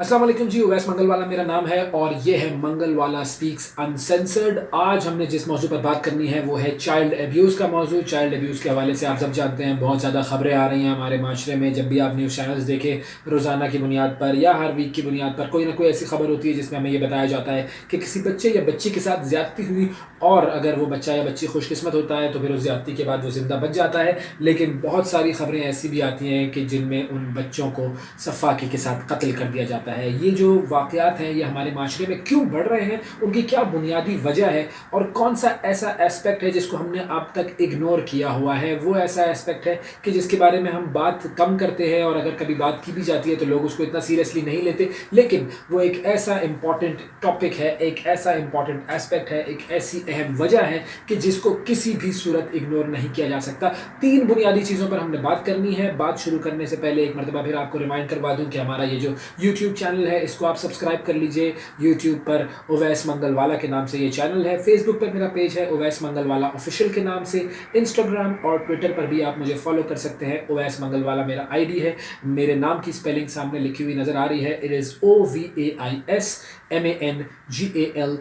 अस्सलाम वालेकुम जी, उवैस मंगलवाला मेरा नाम है और ये है मंगलवाला स्पीक्स अनसेंसर्ड। आज हमने जिस मौजू पर बात करनी है वो है चाइल्ड अब्यूज़ का मौजू। चाइल्ड अब्यूज़ के हवाले से आप सब जानते हैं बहुत ज़्यादा खबरें आ रही हैं हमारे माशरे में। जब भी आप न्यूज़ चैनल्स देखें, रोज़ाना की बुनियाद पर या हर वीक की बुनियाद पर कोई ना कोई ऐसी खबर होती है जिसमें हमें ये बताया जाता है कि किसी बच्चे या बच्ची के साथ ज़्यादती हुई, और अगर वो बच्चा या बच्ची खुशकिस्मत होता है तो फिर उस ज़्यादती के बाद वो ज़िंदा बच जाता है। लेकिन बहुत सारी खबरें ऐसी भी आती हैं कि जिनमें उन बच्चों को सफ़ाकी के साथ कत्ल कर दिया जाता है। ये जो वाक़यात हैं ये हमारे माशरे में क्यों बढ़ रहे हैं, उनकी क्या बुनियादी वजह है और कौन सा ऐसा एस्पेक्ट है जिसको हमने अब तक इग्नोर किया हुआ है। वो ऐसा एस्पेक्ट है कि जिसके बारे में हम बात कम करते हैं और अगर कभी बात की भी जाती है तो लोग उसको इतना सीरियसली नहीं लेते। लेकिन वो एक ऐसा इम्पॉर्टेंट टॉपिक है, एक ऐसा इम्पॉर्टेंट एस्पेक्ट है, एक ऐसी अहम वजह है कि जिसको किसी भी सूरत इग्नोर नहीं किया जा सकता। 3 बुनियादी चीज़ों पर हमने बात करनी है। बात शुरू करने से पहले एक मरतबा फिर आपको रिमाइंड करवा दूं कि हमारा ये जो यूट्यूब चैनल है इसको आप सब्सक्राइब कर लीजिए। यूट्यूब पर उवैस मंगलवाला के नाम से ये चैनल है। फेसबुक पर मेरा पेज है उवैस मंगलवाला ऑफिशियल के नाम से। इंस्टाग्राम और ट्विटर पर भी आप मुझे फॉलो कर सकते हैं। उवैस मंगलवाला मेरा आईडी है। मेरे नाम की स्पेलिंग सामने लिखी हुई नज़र आ रही है। It is OVAIS MANGALWALA।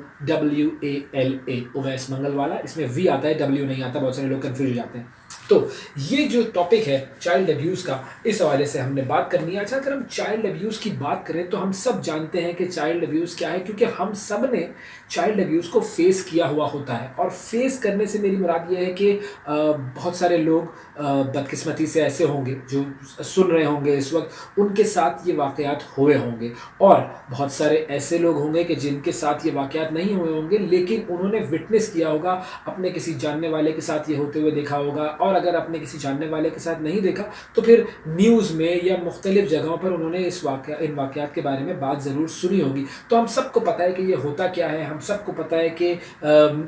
Ovais Mangalwala, इसमें वी आता है, डब्ल्यू नहीं आता। बहुत सारे लोग कन्फ्यूज हो जाते हैं। तो ये जो टॉपिक है चाइल्ड अब्यूज़ का, इस हवाले से हमने बात करनी है। अच्छा, अगर हम चाइल्ड अब्यूज़ की बात करें तो हम सब जानते हैं कि चाइल्ड अब्यूज़ क्या है, क्योंकि हम सब ने चाइल्ड अब्यूज़ को फेस किया हुआ होता है। और फेस करने से मेरी मुराद ये है कि बहुत सारे लोग बदकिस्मती से ऐसे होंगे जो सुन रहे होंगे इस वक्त, उनके साथ ये वाक़यात हुए होंगे, और बहुत सारे ऐसे लोग होंगे कि जिनके साथ ये वाक़यात नहीं हुए होंगे लेकिन उन्होंने विटनेस किया होगा, अपने किसी जानने वाले के साथ ये होते हुए देखा होगा। और अगर अपने किसी जानने वाले के साथ नहीं देखा तो फिर न्यूज़ में या मुख्तलिफ जगहों पर उन्होंने इन वाक़यात के बारे में बात ज़रूर सुनी होगी। तो हम सबको पता है कि ये होता क्या है, हम सबको पता है कि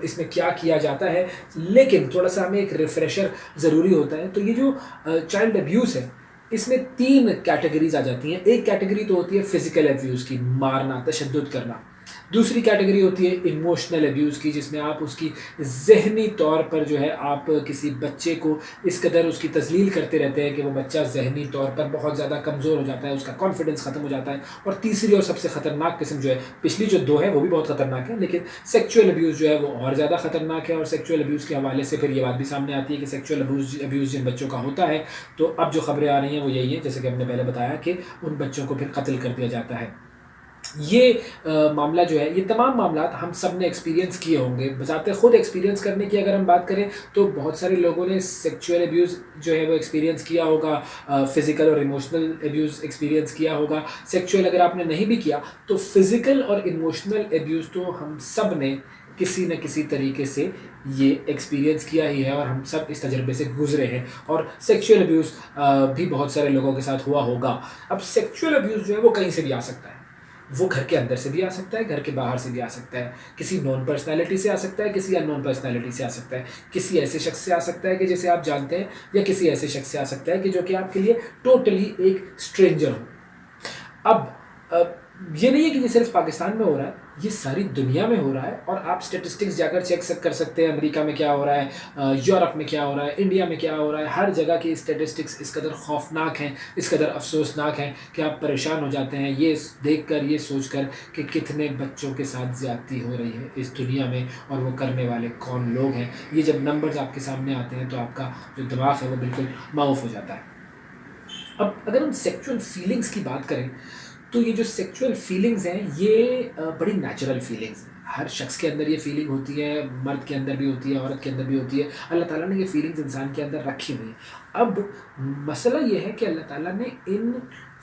इसमें क्या किया जाता है, लेकिन थोड़ा सा हमें एक रिफ़्रेशर ज़रूरी होता है। तो ये जो चाइल्ड अब्यूज़ है इसमें 3 कैटेगरीज आ जाती हैं। एक कैटेगरी तो होती है फ़िज़िकल अब्यूज़ की, मारना, तशद्दुद करना। दूसरी कैटेगरी होती है इमोशनल अब्यूज़ की, जिसमें आप उसकी ज़हनी तौर पर जो है आप किसी बच्चे को इस कदर उसकी तज़लील करते रहते हैं कि वो बच्चा ज़हनी तौर पर बहुत ज़्यादा कमज़ोर हो जाता है, उसका कॉन्फिडेंस ख़त्म हो जाता है। और तीसरी और सबसे ख़तरनाक किस्म जो है, पिछली जो 2 है वो भी बहुत ख़तरनाक है, लेकिन सेक्सुअल अब्यूज़ जो है वो और ज़्यादा ख़तरनाक है। और सेक्सुअल अब्यूज़ के हवाले से फिर ये बात भी सामने आती है कि सेक्सुअल अब्यूज़ जिन बच्चों का होता है, तो अब जो खबरें आ रही हैं वो यही है, जैसे कि हमने पहले बताया कि उन बच्चों को फिर कत्ल कर दिया जाता है। ये मामला जो है, ये तमाम मामलात हम सब ने एक्सपीरियंस किए होंगे। बजाते ख़ुद एक्सपीरियंस करने की अगर हम बात करें तो बहुत सारे लोगों ने सेक्सुअल अब्यूज़ जो है वो एक्सपीरियंस किया होगा, फ़िज़िकल और इमोशनल अब्यूज़ एक्सपीरियंस किया होगा। सेक्सुअल अगर आपने नहीं भी किया तो फ़िज़िकल और इमोशनल अब्यूज़ तो हम सब ने किसी न किसी तरीके से ये एक्सपीरियंस किया ही है और हम सब इस तजर्बे से गुज़रे हैं। और सेक्सुअल अब्यूज़ भी बहुत सारे लोगों के साथ हुआ होगा। अब सेक्सुअल अब्यूज़ जो है वो कहीं से भी आ सकता है। वो घर के अंदर से भी आ सकता है, घर के बाहर से भी आ सकता है, किसी नॉन पर्सनैलिटी से आ सकता है, किसी अननोन पर्सनैलिटी से आ सकता है, किसी ऐसे शख्स से आ सकता है कि जिसे आप जानते हैं, या किसी ऐसे शख्स से आ सकता है कि जो कि आपके लिए टोटली एक स्ट्रेंजर हो। अब ये नहीं है कि ये सिर्फ पाकिस्तान में हो रहा है, ये सारी दुनिया में हो रहा है। और आप स्टेटिस्टिक्स जाकर चेक कर सकते हैं, अमेरिका में क्या हो रहा है, यूरोप में क्या हो रहा है, इंडिया में क्या हो रहा है। हर जगह की स्टेटिस्टिक्स इस कदर खौफनाक हैं, इस कदर अफसोसनाक हैं कि आप परेशान हो जाते हैं ये देख कर, ये सोच कर कि कितने बच्चों के साथ ज़्यादती हो रही है इस दुनिया में, और वो करने वाले कौन लोग हैं। ये जब नंबर्स आपके सामने आते हैं तो आपका जो दिमाग है वो बिल्कुल माऊफ हो जाता है। अब अगर हम सेक्सुअल फीलिंग्स की बात करें तो ये जो सेक्सुअल फीलिंग्स हैं ये बड़ी नेचुरल फीलिंग्स हैं। हर शख्स के अंदर ये फीलिंग होती है, मर्द के अंदर भी होती है, औरत के अंदर भी होती है। अल्लाह ताला ने ये फीलिंग्स इंसान के अंदर रखी हुई हैं। अब मसला ये है कि अल्लाह ताला ने इन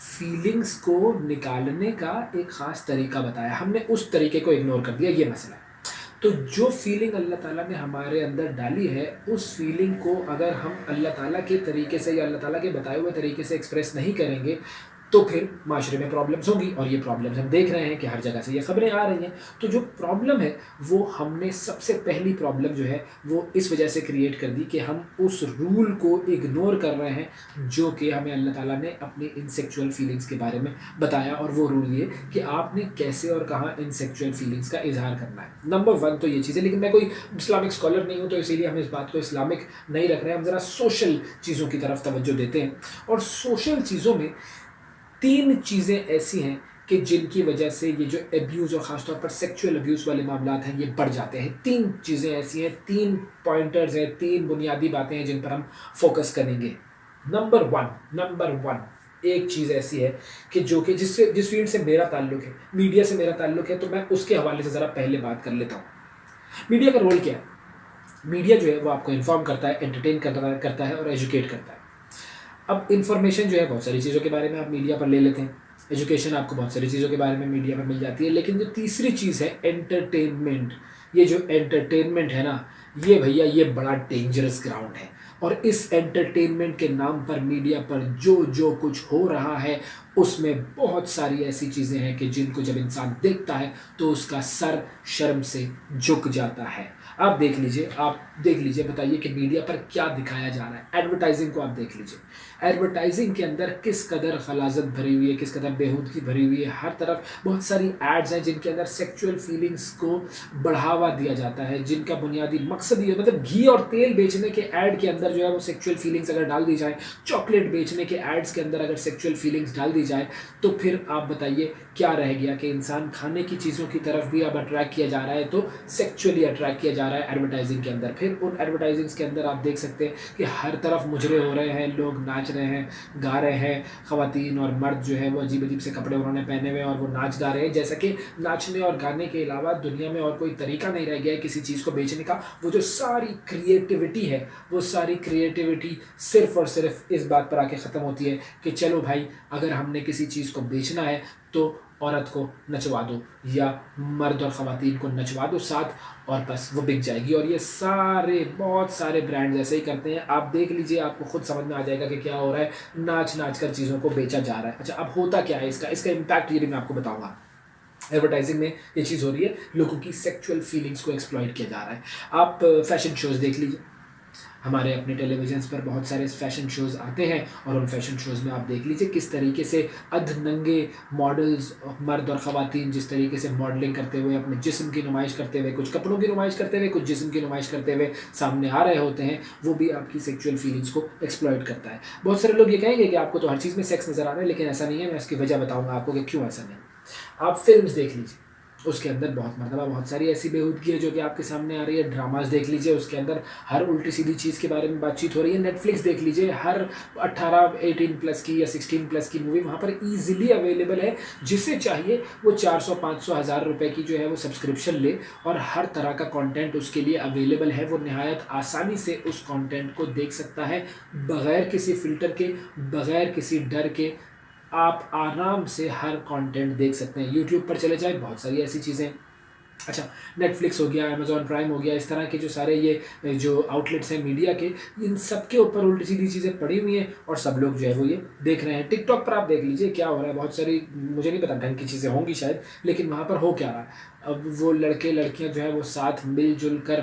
फीलिंग्स को निकालने का एक ख़ास तरीका बताया, हमने उस तरीके को इग्नोर कर दिया, ये मसला है। तो जो फीलिंग अल्लाह ताला ने हमारे अंदर डाली है, उस फीलिंग को अगर हम अल्लाह ताला के तरीके से या अल्लाह ताला के बताए हुए तरीके से एक्सप्रेस नहीं करेंगे तो फिर माशरे में प्रॉब्लम्स होंगी। और ये प्रॉब्लम्स हम देख रहे हैं कि हर जगह से ये खबरें आ रही हैं। तो जो प्रॉब्लम है वो हमने सबसे पहली प्रॉब्लम जो है वो इस वजह से क्रिएट कर दी कि हम उस रूल को इग्नोर कर रहे हैं जो कि हमें अल्लाह ताला ने अपनी इन सेक्सुअल फीलिंग्स के बारे में बताया। और वो रूल ये कि आपने कैसे और कहाँ इन सेक्सुअल फीलिंग्स का इजहार करना है। नंबर 1 तो ये चीज़ है, लेकिन मैं कोई इस्लामिक स्कॉलर नहीं हूँ तो इसीलिए हम इस बात को इस्लामिक नहीं रख रहे हैं। हम ज़रा सोशल चीज़ों की तरफ तवज्जो देते हैं। और सोशल चीज़ों में 3 चीज़ें ऐसी हैं कि जिनकी वजह से ये जो एब्यूज़ और ख़ासतौर पर सेक्सुअल अब्यूज़ वाले मामलात हैं ये बढ़ जाते हैं। 3 चीज़ें ऐसी हैं, 3 पॉइंटर्स हैं, 3 बुनियादी बातें हैं जिन पर हम फ़ोकस करेंगे। नंबर 1 एक चीज़ ऐसी है कि जिस फ़ील्ड से मेरा ताल्लुक है, मीडिया से मेरा ताल्लुक है, तो मैं उसके हवाले से ज़रा पहले बात कर लेता हूँ। मीडिया का रोल क्या है? मीडिया जो है वो आपको इन्फॉर्म करता है, एंटरटेन करता है और एजुकेट करता है। अब इन्फॉर्मेशन जो है बहुत सारी चीज़ों के बारे में आप मीडिया पर ले लेते हैं, एजुकेशन आपको बहुत सारी चीज़ों के बारे में मीडिया पर मिल जाती है, लेकिन जो तीसरी चीज़ है एंटरटेनमेंट, ये जो एंटरटेनमेंट है ना, ये भैया ये बड़ा डेंजरस ग्राउंड है। और इस एंटरटेनमेंट के नाम पर मीडिया पर जो जो कुछ हो रहा है उसमें बहुत सारी ऐसी चीज़ें हैं कि जिनको जब इंसान देखता है तो उसका सर शर्म से झुक जाता है। आप देख लीजिए, बताइए कि मीडिया पर क्या दिखाया जा रहा है। एडवर्टाइजिंग को आप देख लीजिए, एडवर्टाइजिंग के अंदर किस कदर खलाजत भरी हुई है, किस कदर बेहूदगी भरी हुई है। हर तरफ बहुत सारी एड्स हैं जिनके अंदर सेक्सुअल फीलिंग्स को बढ़ावा दिया जाता है, जिनका बुनियादी मकसद ये मतलब घी और तेल बेचने के ऐड के अंदर जो है वो सेक्सुअल फीलिंग्स अगर डाल दी जाए, चॉकलेट बेचने के एड्स के अंदर अगर सेक्सुअल फीलिंग्स डाल दी जाए, तो फिर आप बताइए क्या रह गया कि इंसान खाने की चीज़ों की तरफ भी अब अट्रैक्ट किया जा रहा है, तो सेक्सुअली अट्रैक्ट किया जा रहा है एडवर्टाइजिंग के अंदर। फिर उन एडवर्टाइजिंग्स के अंदर आप देख सकते हैं कि हर तरफ मुजरे हो रहे हैं, लोग नाच रहे हैं, गा रहे हैं, ख़वातीन और मर्द जो है वो अजीब अजीब से कपड़े उन्होंने पहने हुए हैं और वो नाच गा रहे हैं, जैसा कि नाचने और गाने के अलावा दुनिया में और कोई तरीका नहीं रह गया है किसी चीज़ को बेचने का। वो जो सारी क्रिएटिविटी है, वो सारी क्रिएटिविटी सिर्फ और सिर्फ इस बात पर आके ख़त्म होती है कि चलो भाई, अगर हमने किसी चीज़ को बेचना है तो औरत को नचवा दो या मर्द और ख़वातीन को नचवा दो साथ, और बस वो बिक जाएगी। और ये बहुत सारे ब्रांड्स ऐसे ही करते हैं। आप देख लीजिए, आपको खुद समझ में आ जाएगा कि क्या हो रहा है। नाच कर चीज़ों को बेचा जा रहा है। अच्छा, अब होता क्या है इसका इम्पैक्ट ये भी मैं आपको बताऊंगा। एडवर्टाइजिंग में ये चीज़ हो रही है, लोगों की सेक्सुअल फीलिंग्स को एक्सप्लॉइट किया जा रहा है। आप फैशन शोज़ देख लीजिए, हमारे अपने टेलीविजन्स पर बहुत सारे फैशन शोज़ आते हैं और उन फैशन शोज़ में आप देख लीजिए किस तरीके से अधनंगे मॉडल्स, मर्द और ख़वातीन जिस तरीके से मॉडलिंग करते हुए, अपने जिस्म की नुमाइश करते हुए, कुछ कपड़ों की नुमाइश करते हुए, कुछ जिस्म की नुमाइश करते हुए सामने आ रहे होते हैं, वो भी आपकी सेक्सुअल फीलिंग्स को एक्सप्लॉइट करता है। बहुत सारे लोग ये कहेंगे कि आपको तो हर चीज़ में सेक्स नज़र आ रहा है, लेकिन ऐसा नहीं है। मैं इसकी वजह बताऊँगा आपको कि क्यों ऐसा नहीं। आप फिल्म्स देख लीजिए, उसके अंदर बहुत सारी ऐसी बेहूदगी है जो कि आपके सामने आ रही है। ड्रामास देख लीजिए, उसके अंदर हर उल्टी सीधी चीज़ के बारे में बातचीत हो रही है। नेटफ्लिक्स देख लीजिए, हर 18 की या 16+ की मूवी वहाँ पर ईजिली अवेलेबल है। जिसे चाहिए वो 400-500 हज़ार रुपये की जो है वो सब्सक्रिप्शन ले और हर तरह का कंटेंट उसके लिए अवेलेबल है। वो निहायत आसानी से उस कंटेंट को देख सकता है, बग़ैर किसी फ़िल्टर के, बग़ैर किसी डर के। आप आराम से हर कंटेंट देख सकते हैं। यूट्यूब पर चले जाए, बहुत सारी ऐसी चीज़ें। अच्छा, नेटफ्लिक्स हो गया, अमेज़ॉन प्राइम हो गया, इस तरह के जो सारे ये जो आउटलेट्स हैं मीडिया के, इन सब के ऊपर उल्टी सीधी चीज़ें पड़ी हुई हैं और सब लोग जो है वो ये देख रहे हैं। टिकटॉक पर आप देख लीजिए क्या हो रहा है। बहुत सारी, मुझे नहीं पता ढंग की चीज़ें होंगी शायद, लेकिन वहाँ पर हो क्या रहा है। अब वो लड़के लड़कियाँ जो है वो साथ मिलजुल कर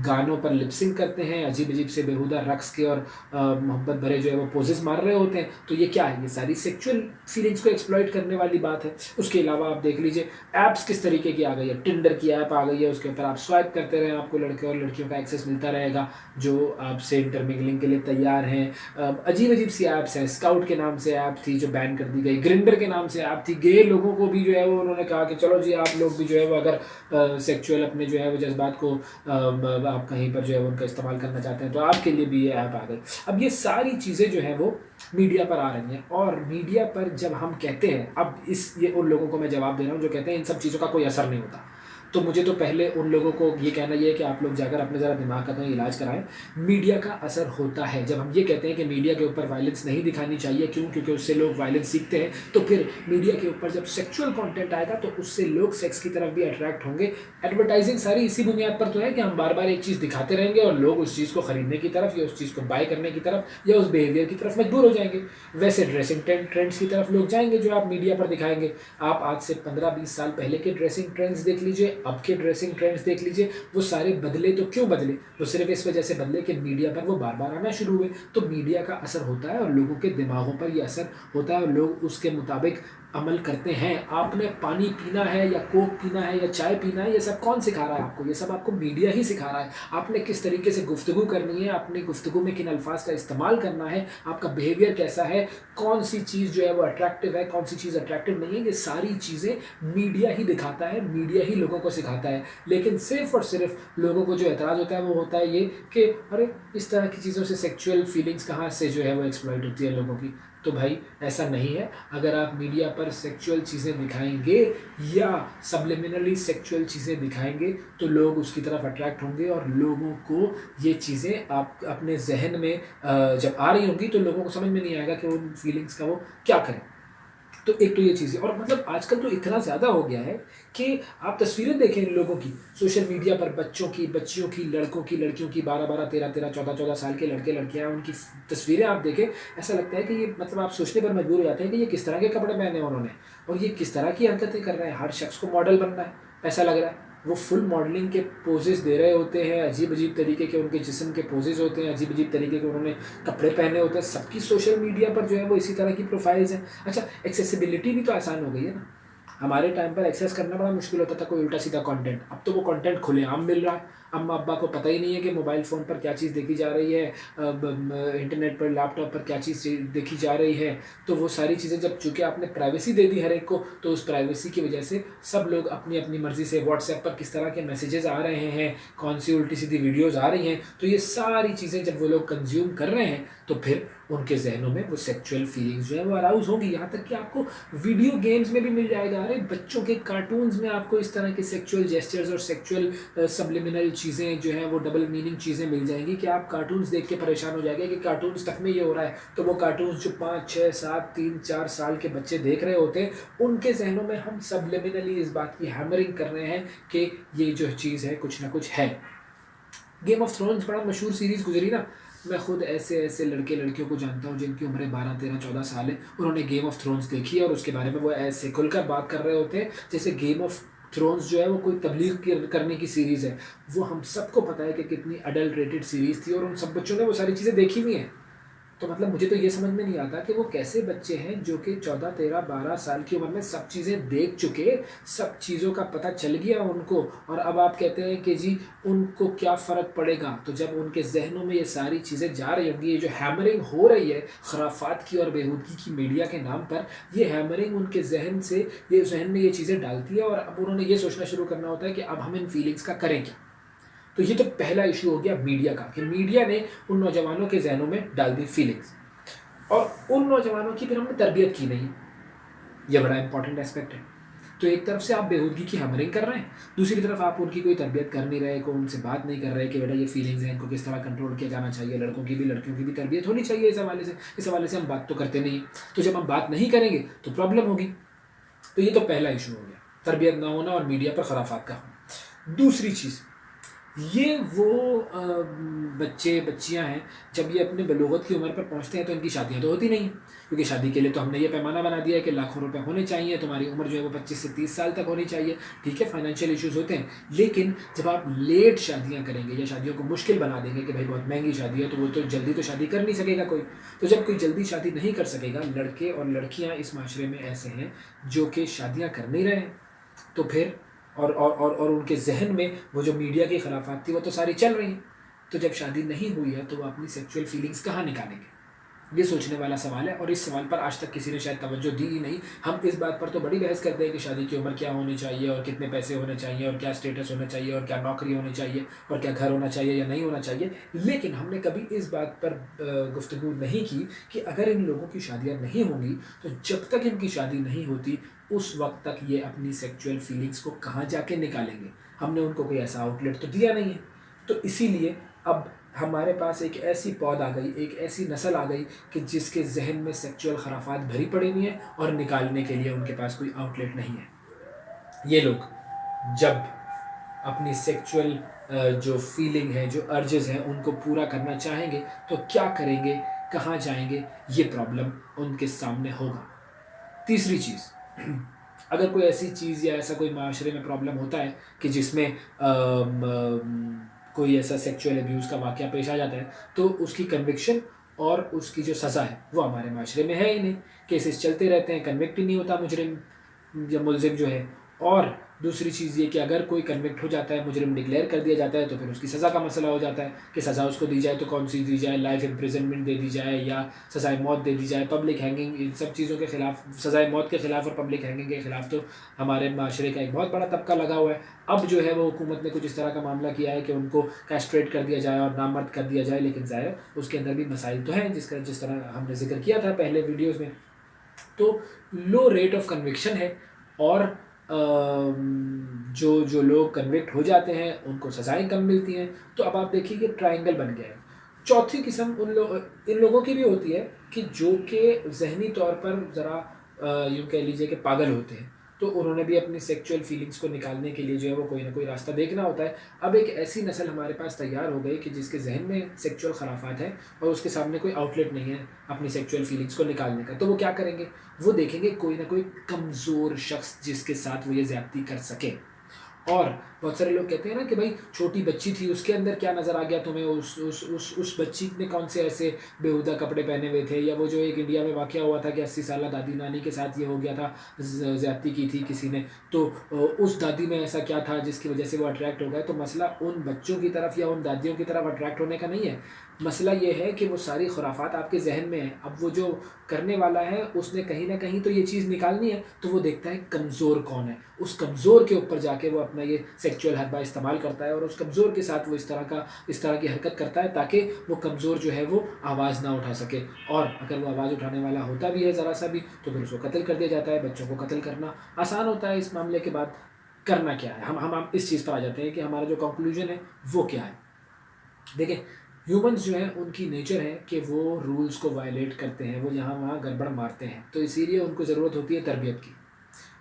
गानों पर लिपसिंग करते हैं, अजीब अजीब से बेहुदा रक्स के और मोहब्बत भरे जो है वो पोजेस मार रहे होते हैं। तो ये क्या है? ये सारी सेक्सुअल फीलिंग्स को एक्सप्लॉइट करने वाली बात है। उसके अलावा आप देख लीजिए ऐप्स किस तरीके की आ गई है। टिंडर की ऐप आ गई है, उसके ऊपर आप स्वाइप करते रहें, आपको लड़के और लड़कियों का एक्सेस मिलता रहेगा जो आपसे इंटरमिंगलिंग के लिए तैयार हैं। अजीब अजीब सी ऐप्स हैं। स्काउट के नाम से ऐप थी जो बैन कर दी गई, ग्रिंडर के नाम से ऐप थी। गे लोगों को भी जो है वो उन्होंने कहा कि चलो जी, आप लोग भी जो है वो अगर सेक्सुअल अपने जो है वो जज्बात को आप कहीं पर जो है उनका इस्तेमाल करना चाहते हैं तो आपके लिए भी ये ऐप आ गई। अब ये सारी चीज़ें जो है वो मीडिया पर आ रही हैं, और मीडिया पर जब हम कहते हैं, अब ये उन लोगों को मैं जवाब दे रहा हूँ जो कहते हैं इन सब चीज़ों का कोई असर नहीं होता। तो मुझे तो पहले उन लोगों को ये कहना ये है कि आप लोग जाकर अपने ज़रा दिमाग का तो इलाज कराएं। मीडिया का असर होता है। जब हम ये कहते हैं कि मीडिया के ऊपर वायलेंस नहीं दिखानी चाहिए, क्यों? क्योंकि उससे लोग वायलेंस सीखते हैं। तो फिर मीडिया के ऊपर जब सेक्सुअल कंटेंट आएगा तो उससे लोग सेक्स की तरफ भी अट्रैक्ट होंगे। एडवर्टाइजिंग सारी इसी बुनियाद पर तो है कि हम बार बार एक चीज़ दिखाते रहेंगे और लोग उस चीज़ को खरीदने की तरफ या उस चीज़ को बाय करने की तरफ या उस बिहेवियर की तरफ मजबूर हो जाएंगे। वैसे ड्रेसिंग ट्रेंड्स की तरफ लोग जाएंगे जो आप मीडिया पर दिखाएंगे। आप आज से 15-20 साल पहले के ड्रेसिंग ट्रेंड्स देख लीजिए, अब के ड्रेसिंग ट्रेंड्स देख लीजिए, वो सारे बदले। तो क्यों बदले? वो सिर्फ इस वजह से बदले कि मीडिया पर वो बार बार आना शुरू हुए। तो मीडिया का असर होता है और लोगों के दिमागों पर ये असर होता है और लोग उसके मुताबिक अमल करते हैं। आपने पानी पीना है या कोक पीना है या चाय पीना है, ये सब कौन सिखा रहा है आपको? ये सब आपको मीडिया ही सिखा रहा है। आपने किस तरीके से गुफ्तगू करनी है, अपनी गुफ्तगू में किन अल्फाज का इस्तेमाल करना है, आपका बिहेवियर कैसा है, कौन सी चीज़ जो है वो अट्रैक्टिव है, कौन सी चीज़ अट्रैक्टिव नहीं है, ये सारी चीज़ें मीडिया ही दिखाता है, मीडिया ही लोगों को सिखाता है। लेकिन सिर्फ और सिर्फ लोगों को जो एतराज़ होता है वो होता है ये कि अरे इस तरह की चीज़ों से सेक्सुअल फीलिंग्स कहाँ से जो है वो एक्सप्लॉइट होती है लोगों की। तो भाई ऐसा नहीं है। अगर आप मीडिया पर सेक्सुअल चीज़ें दिखाएंगे या सबलिमिनली सेक्सुअल चीज़ें दिखाएंगे तो लोग उसकी तरफ अट्रैक्ट होंगे और लोगों को ये चीज़ें आप अपने जहन में जब आ रही होंगी तो लोगों को समझ में नहीं आएगा कि उन फीलिंग्स का वो क्या करें। तो एक तो ये चीज़ है। और मतलब आजकल तो इतना ज़्यादा हो गया है कि आप तस्वीरें देखें इन लोगों की सोशल मीडिया पर, बच्चों की, बच्चियों की, लड़कों की, लड़कियों की, 12-12, 13-13, 14-14 साल के लड़के लड़कियां, उनकी तस्वीरें आप देखें, ऐसा लगता है कि ये मतलब आप सोचने पर मजबूर हो जाते हैं कि ये किस तरह के कपड़े पहने हैं उन्होंने और ये किस तरह की हरकतें कर रहे हैं। हर शख्स को मॉडल बनना है ऐसा लग रहा है। वो फुल मॉडलिंग के पोजेस दे रहे होते हैं, अजीब अजीब तरीके के उनके जिस्म के पोजेस होते हैं, अजीब अजीब तरीके के उन्होंने कपड़े पहने होते हैं। सबकी सोशल मीडिया पर जो है वो इसी तरह की प्रोफाइल्स हैं। अच्छा, एक्सेसिबिलिटी भी तो आसान हो गई है ना। हमारे टाइम पर एक्सेस करना बड़ा मुश्किल होता था कोई उल्टा सीधा कंटेंट। अब तो वो कंटेंट खुलेआम मिल रहा है। अम्मा अब्बा को पता ही नहीं है कि मोबाइल फ़ोन पर क्या चीज़ देखी जा रही है, इंटरनेट पर, लैपटॉप पर क्या चीज़ देखी जा रही है। तो वो सारी चीज़ें जब चूँकि आपने प्राइवेसी दे दी हर एक को, तो उस प्राइवेसी की वजह से सब लोग अपनी अपनी मर्ज़ी से व्हाट्सएप पर किस तरह के मैसेजेस आ रहे हैं, कौन सी उल्टी सीधी वीडियोज़ आ रही हैं, तो ये सारी चीज़ें जब वो लोग कंज्यूम कर रहे हैं तो फिर उनके जहनों में वो सेक्सुअल फीलिंग्स जो है वो अराउज होंगी। यहाँ तक कि आपको वीडियो गेम्स में भी मिल जाएगा। अरे बच्चों के कार्टून्स में आपको इस तरह के सेक्सुअल जेस्चर्स और सेक्सुअल सबलिमिनल चीज़ें जो हैं वो डबल मीनिंग चीज़ें मिल जाएंगी कि आप कार्टून्स देख के परेशान हो जाएंगे कि कार्टून्स तक में ये हो रहा है। तो वो कार्टून्स जो 5, 6, 7, 3, 4 साल के बच्चे देख रहे होते हैं उनके जहनों में हम सबलिमिनली इस बात की हैमरिंग कर रहे हैं कि ये जो चीज़ है कुछ ना कुछ है। गेम ऑफ थ्रोन्स बड़ा मशहूर सीरीज़ गुजरी ना। मैं खुद ऐसे ऐसे लड़के लड़कियों को जानता हूँ जिनकी उम्रें 12, 13, 14 साल है। उन्होंने गेम ऑफ थ्रोन्स देखी है और उसके बारे में वो ऐसे खुलकर बात कर रहे होते हैं जैसे गेम ऑफ थ्रोन्स जो है वो कोई तबलीग करने की सीरीज़ है। वो हम सबको पता है कि कितनी अडल्ट्रेटेड सीरीज़ थी और उन सब बच्चों ने वो सारी चीज़ें देखी हुई हैं। तो मतलब मुझे तो ये समझ में नहीं आता कि वो कैसे बच्चे हैं जो कि 14, 13, 12 साल की उम्र में सब चीज़ें देख चुके, सब चीज़ों का पता चल गया उनको, और अब आप कहते हैं कि जी उनको क्या फ़र्क पड़ेगा। तो जब उनके जहनों में ये सारी चीज़ें जा रही होंगी, ये जो हैमरिंग हो रही है खराफात की और बेहूदगी की मीडिया के नाम पर, ये हैमरिंग उनके जहन से, ये जहन में ये चीज़ें डालती है और अब उन्होंने ये सोचना शुरू करना होता है कि अब हम इन फीलिंग्स का करें क्या। तो ये तो पहला इशू हो गया मीडिया का कि मीडिया ने उन नौजवानों के जहनों में डाल दी फीलिंग्स और उन नौजवानों की फिर हमने तरबियत की नहीं। ये बड़ा इंपॉर्टेंट एस्पेक्ट है। तो एक तरफ से आप बेहूदगी की हैमरिंग कर रहे हैं, दूसरी तरफ आप उनकी कोई तरबियत कर नहीं रहे, को उनसे बात नहीं कर रहे कि बेटा ये फीलिंग्स हैं, इनको किस तरह कंट्रोल किया जाना चाहिए। लड़कों की भी लड़कियों की भी तरबियत होनी चाहिए इस हवाले से हम बात तो करते नहीं। तो जब हम बात नहीं करेंगे तो प्रॉब्लम होगी। तो ये तो पहला इशू हो गया, तरबियत ना होना और मीडिया पर खराफात का होना। दूसरी चीज़, ये वो बच्चे बच्चियां हैं जब ये अपने बलूगत की उम्र पर पहुंचते हैं तो इनकी शादियां तो होती नहीं, क्योंकि शादी के लिए तो हमने ये पैमाना बना दिया है कि लाखों रुपए होने चाहिए, तुम्हारी उम्र जो है वो 25 से 30 साल तक होनी चाहिए। ठीक है, फाइनेंशियल इश्यूज होते हैं, लेकिन जब आप लेट शादियां करेंगे या शादियों को मुश्किल बना देंगे कि भाई बहुत महंगी शादी है, तो वो तो जल्दी तो शादी कर नहीं सकेगा कोई। तो जब कोई जल्दी शादी नहीं कर सकेगा, लड़के और लड़कियाँ इस माशरे में ऐसे हैं जो कि शादियाँ कर नहीं रहे हैं, तो फिर और उनके जहन में वो जो मीडिया की खिलाफत थी वो तो सारी चल रही हैं। तो जब शादी नहीं हुई है तो वो अपनी सेक्सुअल फीलिंग्स कहाँ निकालेंगे, ये सोचने वाला सवाल है। और इस सवाल पर आज तक किसी ने शायद तवज्जो दी ही नहीं। हम इस बात पर तो बड़ी बहस करते हैं कि शादी की उम्र क्या होनी चाहिए और कितने पैसे होने चाहिए और क्या स्टेटस होना चाहिए और क्या नौकरी होनी चाहिए और क्या घर होना चाहिए या नहीं होना चाहिए, लेकिन हमने कभी इस बात पर गुफ्तगू नहीं की कि अगर इन लोगों की शादियाँ नहीं होंगी तो जब तक इनकी शादी नहीं होती उस वक्त तक ये अपनी सेक्सुअल फीलिंग्स को कहाँ जाके निकालेंगे। हमने उनको कोई ऐसा आउटलेट तो दिया नहीं है। तो इसीलिए अब हमारे पास एक ऐसी पौध आ गई, एक ऐसी नस्ल आ गई कि जिसके जहन में सेक्सुअल खराफात भरी पड़ी हुई है और निकालने के लिए उनके पास कोई आउटलेट नहीं है। ये लोग जब अपनी सेक्सुअल जो फीलिंग है, जो अर्जेस हैं, उनको पूरा करना चाहेंगे तो क्या करेंगे, कहाँ जाएंगे, ये प्रॉब्लम उनके सामने होगा। तीसरी चीज़, अगर कोई ऐसी चीज़ या ऐसा कोई माशरे में प्रॉब्लम होता है कि जिसमें कोई ऐसा सेक्सुअल अब्यूज़ का वाक़या पेश आ जाता है तो उसकी कन्विक्शन और उसकी जो सज़ा है वो हमारे माशरे में है ही नहीं। केसेस चलते रहते हैं, कन्विक्ट ही नहीं होता मुजरिम या मुलजिम जो है। और दूसरी चीज़ ये कि अगर कोई कन्विक्ट हो जाता है, मुजरिम डिक्लेयर कर दिया जाता है, तो फिर उसकी सज़ा का मसला हो जाता है कि सज़ा उसको दी जाए तो कौन सी दी जाए, लाइफ इम्प्रिजनमेंट दे दी जाए या सज़ाए मौत दे दी जाए, पब्लिक हैंगिंग। इन सब चीज़ों के खिलाफ, सज़ाए मौत के खिलाफ और पब्लिक हैंगिंग के खिलाफ तो हमारे माशरे का एक बहुत बड़ा तबका लगा हुआ है। अब जो है वो हुकूमत ने कुछ इस तरह का मामला किया है कि उनको कैस्ट्रेट कर दिया जाए और नामर्द कर दिया जाए, लेकिन ज़ाहिर है उसके अंदर भी मसाइल तो हैं, जिस तरह हमने जिक्र किया था पहले वीडियोज़ में। तो लो रेट ऑफ कन्विक्शन है और जो जो लोग कन्विक्ट हो जाते हैं उनको सज़ाएं कम मिलती हैं। तो अब आप देखिए कि ट्रायंगल बन गया है। चौथी किस्म इन लोगों की भी होती है कि जो कि जहनी तौर पर ज़रा यूँ कह लीजिए कि पागल होते हैं, तो उन्होंने भी अपनी सेक्सुअल फीलिंग्स को निकालने के लिए जो है वो कोई ना कोई रास्ता देखना होता है। अब एक ऐसी नस्ल हमारे पास तैयार हो गई कि जिसके जहन में सेक्सुअल खराफात हैं और उसके सामने कोई आउटलेट नहीं है अपनी सेक्सुअल फीलिंग्स को निकालने का। तो वो क्या करेंगे, वो देखेंगे कोई ना कोई कमज़ोर शख्स जिसके साथ वो ये ज़्यादती कर सके। और बहुत सारे लोग कहते हैं ना कि भाई छोटी बच्ची थी, उसके अंदर क्या नज़र आ गया तुम्हें, उस बच्ची ने कौन से ऐसे बेहुदा कपड़े पहने हुए थे, या वो जो एक इंडिया में वाक़या हुआ था कि 80 साल दादी नानी के साथ ये हो गया था, ज़्यादती की थी किसी ने, तो उस दादी में ऐसा क्या था जिसकी वजह से वो अट्रैक्ट हो गए। तो मसला उन बच्चों की तरफ या उन दादियों की तरफ अट्रैक्ट होने का नहीं है, मसला ये है कि वो सारी खुराफात आपके जहन में है। अब वो जो करने वाला है उसने कहीं ना कहीं तो ये चीज़ निकालनी है, तो वो देखता है कमज़ोर कौन है, उस कमज़ोर के ऊपर जाके वो अपना ये सेक्सुअल हरबा इस्तेमाल करता है और उस कमज़ोर के साथ वो इस तरह की हरकत करता है ताकि वो कमज़ोर जो है वो आवाज़ ना उठा सके। और अगर वो आवाज़ उठाने वाला होता भी है ज़रा सा भी, तो फिर उसको कत्ल कर दिया जाता है। बच्चों को कत्ल करना आसान होता है। इस मामले के बाद करना क्या है, हम इस चीज़ पर आ जाते हैं कि हमारा जो कंक्लूजन है वो क्या है। देखें, ह्यूमंस जो हैं उनकी नेचर है कि वो रूल्स को वायलेट करते हैं, वो यहाँ वहाँ गड़बड़ मारते हैं। तो इसीलिए उनको ज़रूरत होती है तरबियत की,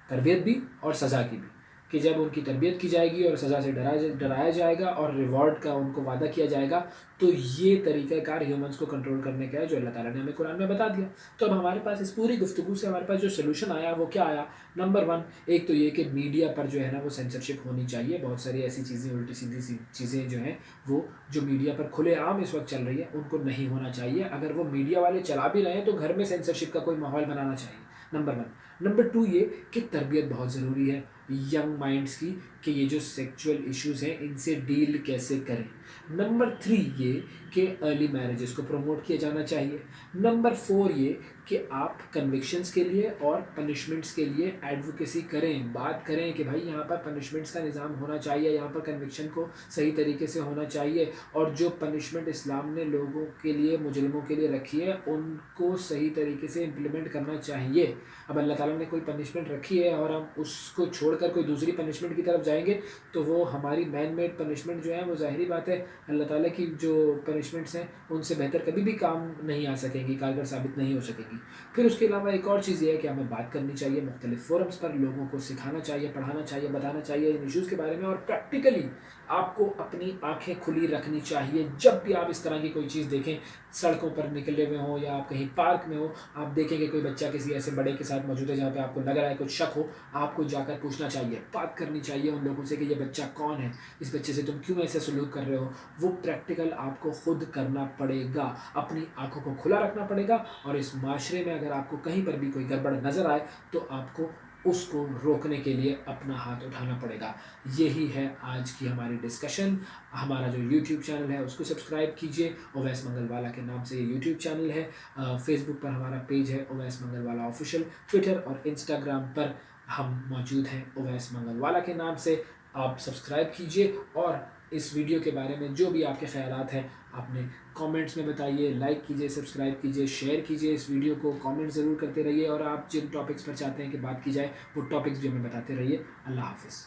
तरबियत भी और सज़ा की भी, कि जब उनकी तरबियत की जाएगी और सज़ा से डराया जाएगा और रिवॉर्ड का उनको वादा किया जाएगा, तो ये तरीक़ाकार ह्यूमंस को कंट्रोल करने का है जो अल्लाह ताला ने हमें कुरान में बता दिया। तो अब हमारे पास इस पूरी गुफ्तगू से हमारे पास जो सलूशन आया वो क्या आया। नंबर 1, एक तो ये कि मीडिया पर जो है ना वो सेंसरशिप होनी चाहिए। बहुत सारी ऐसी चीज़ें, उल्टी सीधी सी चीज़ें जो हैं वो जो मीडिया पर खुलेआम इस वक्त चल रही है उनको नहीं होना चाहिए। अगर वो मीडिया वाले चला भी रहे हैं तो घर में सेंसरशिप का कोई माहौल बनाना चाहिए, नंबर 1। नंबर 2 ये कि तरबियत बहुत ज़रूरी है यंग माइंड्स की, कि ये जो सेक्सुअल इश्यूज़ हैं इनसे डील कैसे करें। नंबर 3 ये कि अर्ली मैरिजेस को प्रमोट किया जाना चाहिए। नंबर 4 ये कि आप कन्विक्शंस के लिए और पनिशमेंट्स के लिए एडवोकेसी करें, बात करें कि भाई यहाँ पर पनिशमेंट्स का निज़ाम होना चाहिए, यहाँ पर कन्विक्शन को सही तरीके से होना चाहिए, और जो पनिशमेंट इस्लाम ने लोगों के लिए, मुजरिमों के लिए रखी है उनको सही तरीके से इम्प्लीमेंट करना चाहिए। अब अल्लाह ताला ने कोई पनिशमेंट रखी है और हम उसको छोड़कर कोई दूसरी पनिशमेंट की तरफ जाएंगे तो वो हमारी मैन मेड पनिशमेंट जो है वो ज़ाहिरी बात है अल्लाह ताला की जो पनिशमेंट्स हैं उनसे बेहतर कभी भी काम नहीं आ सकेंगी, कारगर साबित नहीं हो सकेगी। फिर उसके अलावा एक और चीज़ ये है कि हमें बात करनी चाहिए मुख्तलिफ फोरम्स पर, लोगों को सिखाना चाहिए, पढ़ाना चाहिए, बताना चाहिए इन इशूज़ के बारे में, और प्रैक्टिकली आपको अपनी आंखें खुली रखनी चाहिए। जब भी आप इस तरह की कोई चीज़ देखें, सड़कों पर निकले हुए हों या आप कहीं पार्क में हो, आप देखें कि कोई बच्चा किसी ऐसे बड़े के साथ मौजूद है जहाँ पे आपको लग रहा है कुछ शक हो, आपको जाकर पूछना चाहिए, बात करनी चाहिए उन लोगों से कि ये बच्चा कौन है, इस बच्चे से तुम क्यों ऐसे सलूक कर रहे हो। वो प्रैक्टिकल आपको खुद करना पड़ेगा, अपनी आंखों को खुला रखना पड़ेगा, और इस माशरे में अगर आपको कहीं पर भी कोई गड़बड़ नज़र आए तो आपको उसको रोकने के लिए अपना हाथ उठाना पड़ेगा। यही है आज की हमारी डिस्कशन। हमारा जो यूट्यूब चैनल है उसको सब्सक्राइब कीजिए, ओवैस मंगलवाला के नाम से ये यूट्यूब चैनल है। फेसबुक पर हमारा पेज है ओवैस मंगलवाला ऑफिशियल, ट्विटर और इंस्टाग्राम पर हम मौजूद हैं ओवैस मंगलवाला के नाम से। आप सब्सक्राइब कीजिए और इस वीडियो के बारे में जो भी आपके ख़यालात हैं आपने कमेंट्स में बताइए, लाइक कीजिए, सब्सक्राइब कीजिए, शेयर कीजिए इस वीडियो को, कमेंट ज़रूर करते रहिए, और आप जिन टॉपिक्स पर चाहते हैं कि बात की जाए वो टॉपिक्स भी हमें बताते रहिए। अल्लाह हाफ़िज़।